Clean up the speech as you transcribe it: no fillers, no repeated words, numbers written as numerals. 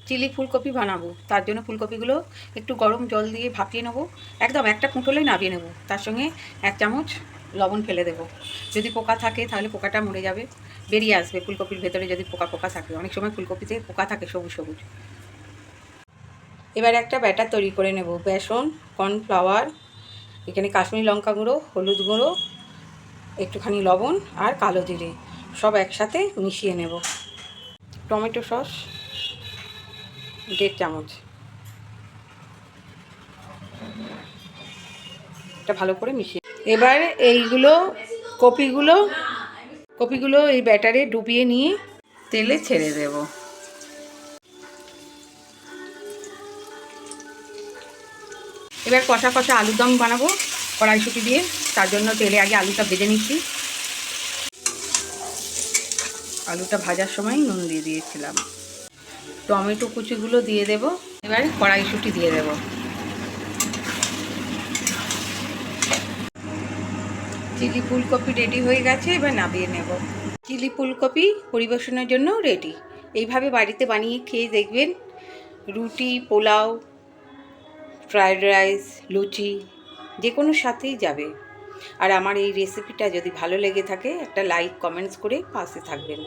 Chilli ফুলকপি বানাবো, তার জন্য ফুলকপিগুলো একটু গরম জল দিয়ে ভাপিয়ে নেবো। একদম একটা ফুটলেই নামিয়ে নেবো। তার সঙ্গে 1 চামচ লবণ ফেলে দেবো। যদি পোকা থাকে তাহলে পোকাটা মরে যাবে, বেরিয়ে আসবে ফুলকপির ভেতরে যদি পোকা পোকা থাকে। অনেক সময় ফুলকপিতে পোকা থাকে সবুজ সবুজ। এবার একটা ব্যাটার তৈরি করে নেব। বেসন, কর্নফ্লাওয়ার, এখানে কাশ্মীরি লঙ্কা গুঁড়ো, হলুদ গুঁড়ো, একটুখানি লবণ আর কালো জিরে সব একসাথে মিশিয়ে নেব। টমেটো সস 1.5 চামচ, এটা ভালো করে মিশিয়ে। এবার এইগুলো কপিগুলো এই ব্যাটারে ডুবিয়ে নিয়ে তেলে ছেড়ে দেব। এবার কষা কষা আলুর দম বানাবো কড়াইশুঁটি দিয়ে। তার জন্য তেলে আগে আলুটা ভেজে নিচ্ছি। আলুটা ভাজার সময় নুন দিয়ে দিয়েছিলাম। টমেটো কুচিগুলো দিয়ে দেব। এবার কড়াইশুঁটি দিয়ে দেব। চিলি ফুলকপি রেডি হয়ে গেছে, এবার নামিয়ে নেব। চিলি ফুলকপি পরিবেশনের জন্য রেডি। এইভাবে বাড়িতে বানিয়ে খেয়ে দেখবেন। রুটি, পোলাও, ফ্রায়েড রাইস, লুচি যে কোনো সাথেই যাবে। আর আমার এই রেসিপিটা যদি ভালো লেগে থাকে একটা লাইক কমেন্টস করে পাশে থাকবেন।